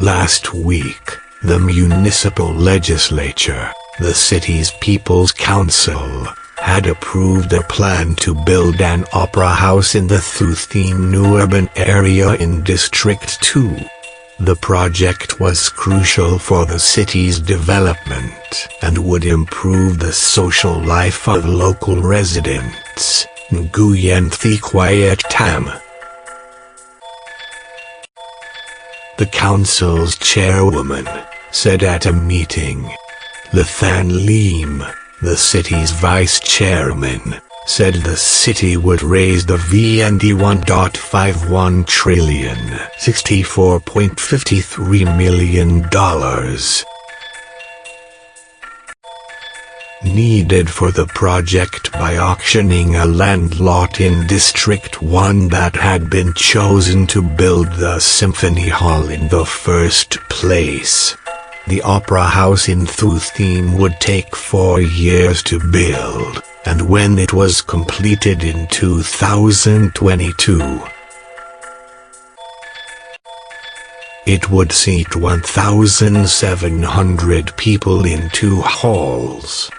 Last week, the municipal legislature, the city's People's Council, had approved a plan to build an opera house in the Thu Thiem new urban area in District 2. The project was crucial for the city's development and would improve the social life of local residents. Nguyen Thi Quyet Tam, the council's chairwoman, said at a meeting. Thanh Liem, the city's vice chairman, said the city would raise the VND 1.51 trillion, $64.53 million needed for the project by auctioning a land lot in District 1 that had been chosen to build the Symphony Hall in the first place. The opera house in Thu Thiem would take 4 years to build, and when it was completed in 2022, it would seat 1,700 people in 2 halls.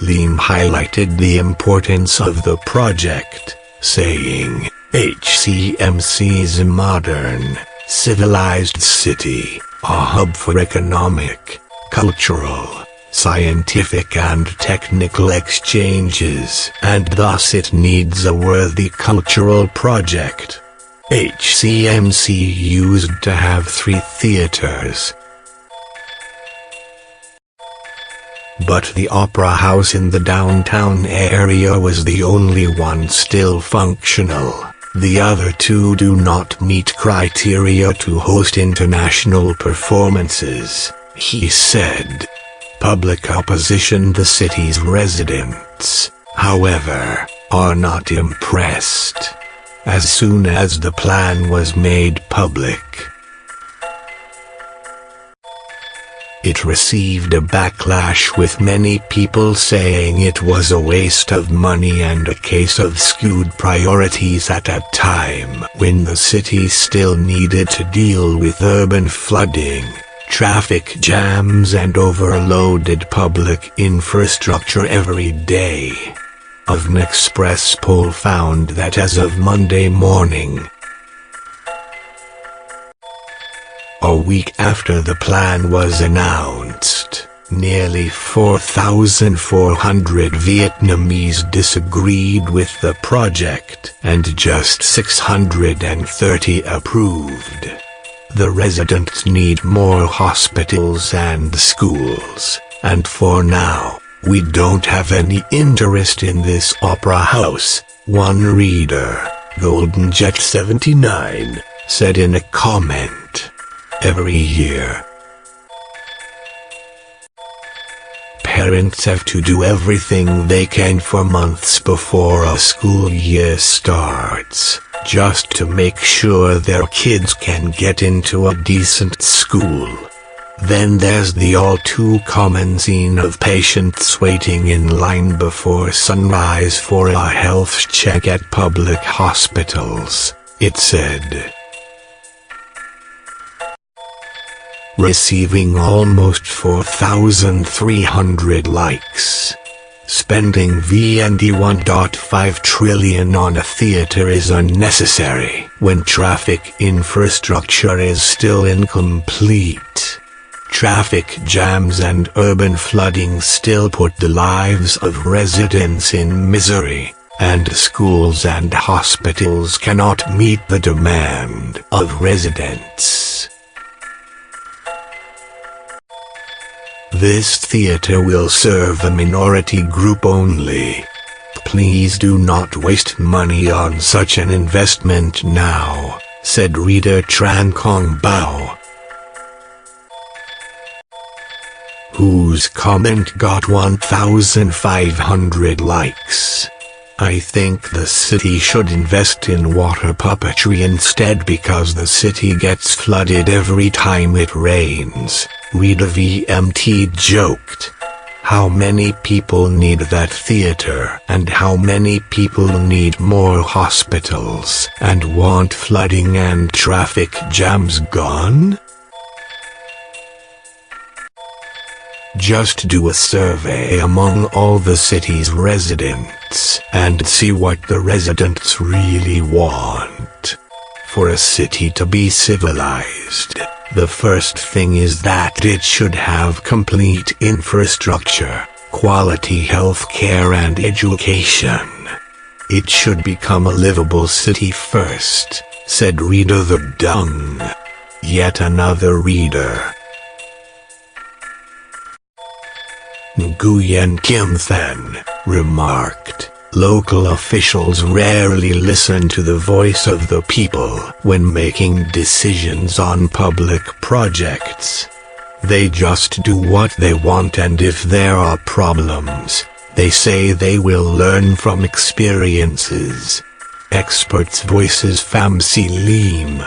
Liem highlighted the importance of the project, saying, HCMC is a modern, civilized city, a hub for economic, cultural, scientific and technical exchanges, and thus it needs a worthy cultural project. HCMC used to have 3 theaters, but the opera house in the downtown area was the only one still functional. The other 2 do not meet criteria to host international performances, he said. Public opposition. The city's residents, however, are not impressed. As soon as the plan was made public, it received a backlash, with many people saying it was a waste of money and a case of skewed priorities at a time when the city still needed to deal with urban flooding, traffic jams and overloaded public infrastructure every day. An Express poll found that as of Monday morning, a week after the plan was announced, nearly 4,400 Vietnamese disagreed with the project, and just 630 approved. The residents need more hospitals and schools, and for now, we don't have any interest in this opera house, one reader, Golden Jet 79, said in a comment. Every year, parents have to do everything they can for months before a school year starts, just to make sure their kids can get into a decent school. Then there's the all too common scene of patients waiting in line before sunrise for a health check at public hospitals, it said. Receiving almost 4,300 likes. Spending VND 1.5 trillion on a theater is unnecessary when traffic infrastructure is still incomplete. Traffic jams and urban flooding still put the lives of residents in misery, and schools and hospitals cannot meet the demand of residents. This theater will serve a minority group only. Please do not waste money on such an investment now, said reader Tran Kong Bao, whose comment got 1,500 likes. I think the city should invest in water puppetry instead because the city gets flooded every time it rains, Rita VMT joked. How many people need that theater and how many people need more hospitals and want flooding and traffic jams gone? Just do a survey among all the city's residents and see what the residents really want. For a city to be civilized, the first thing is that it should have complete infrastructure, quality health care and education. It should become a livable city first, said Reader the Dung. Yet another reader. Nguyen Thi Quyet remarked, local officials rarely listen to the voice of the people when making decisions on public projects. They just do what they want, and if there are problems, they say they will learn from experiences. Experts' voices. Thanh Liem,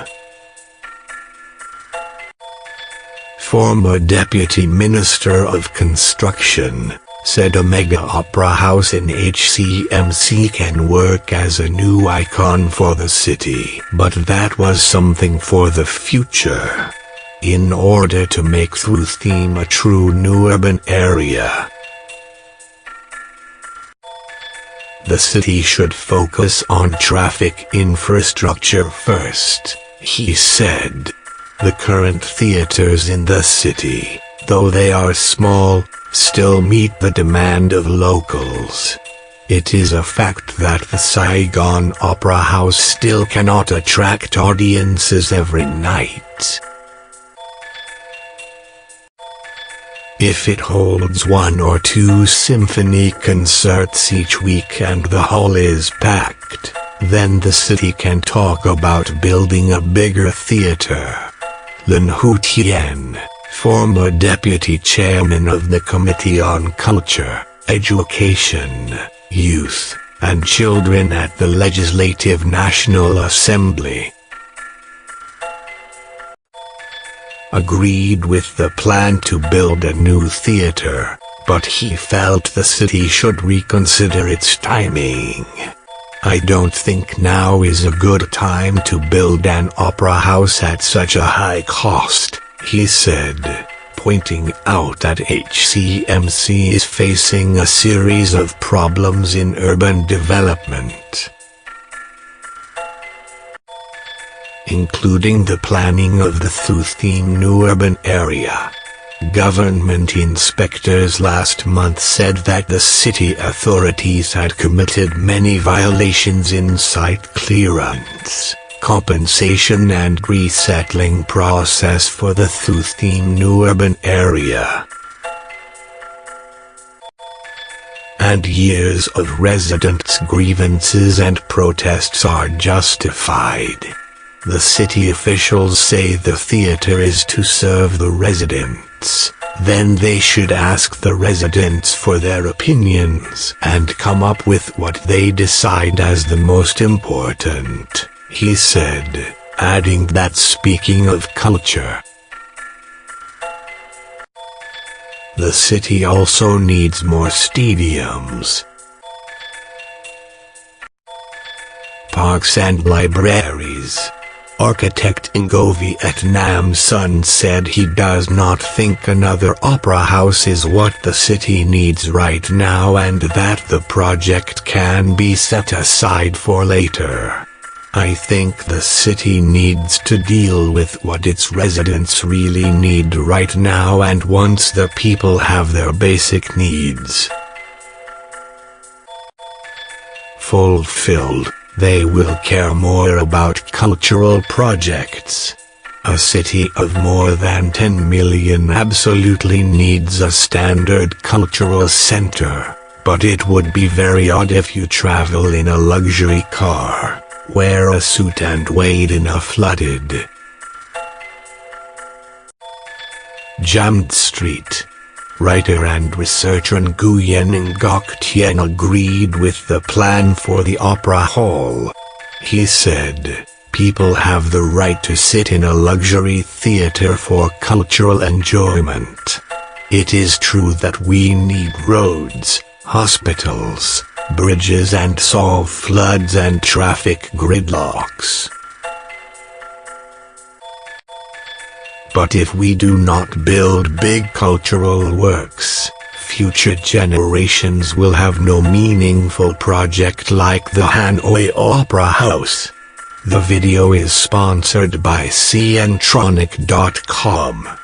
former Deputy Minister of Construction, said a mega opera house in HCMC can work as a new icon for the city, but that was something for the future. In order to make Thu Thiem a true new urban area, the city should focus on traffic infrastructure first, he said. The current theaters in the city, though they are small, still meet the demand of locals. It is a fact that the Saigon Opera House still cannot attract audiences every night. If it holds 1 or 2 symphony concerts each week and the hall is packed, then the city can talk about building a bigger theater. Thu Thiem, former deputy chairman of the Committee on Culture, Education, Youth, and Children at the Legislative National Assembly, agreed with the plan to build a new theater, but he felt the city should reconsider its timing. I don't think now is a good time to build an opera house at such a high cost, he said, pointing out that HCMC is facing a series of problems in urban development, including the planning of the Thu Thiem new urban area. Government inspectors last month said that the city authorities had committed many violations in site clearance, compensation and resettling process for the Thu Thiem new urban area, and years of residents' grievances and protests are justified. The city officials say the theater is to serve the residents, then they should ask the residents for their opinions and come up with what they decide as the most important, he said, adding that speaking of culture, the city also needs more stadiums, parks and libraries. Architect Nguyen Thi Quyet said he does not think another opera house is what the city needs right now and that the project can be set aside for later. I think the city needs to deal with what its residents really need right now, and once the people have their basic needs fulfilled, they will care more about cultural projects. A city of more than 10 million absolutely needs a standard cultural center, but it would be very odd if you travel in a luxury car, wear a suit and wade in a flooded, jammed street. Writer and researcher Nguyen Thi Quyet agreed with the plan for the opera hall. He said, people have the right to sit in a luxury theater for cultural enjoyment. It is true that we need roads, hospitals, bridges and solve floods and traffic gridlocks. But if we do not build big cultural works, future generations will have no meaningful project like the Hanoi Opera House. The video is sponsored by cntronic.com.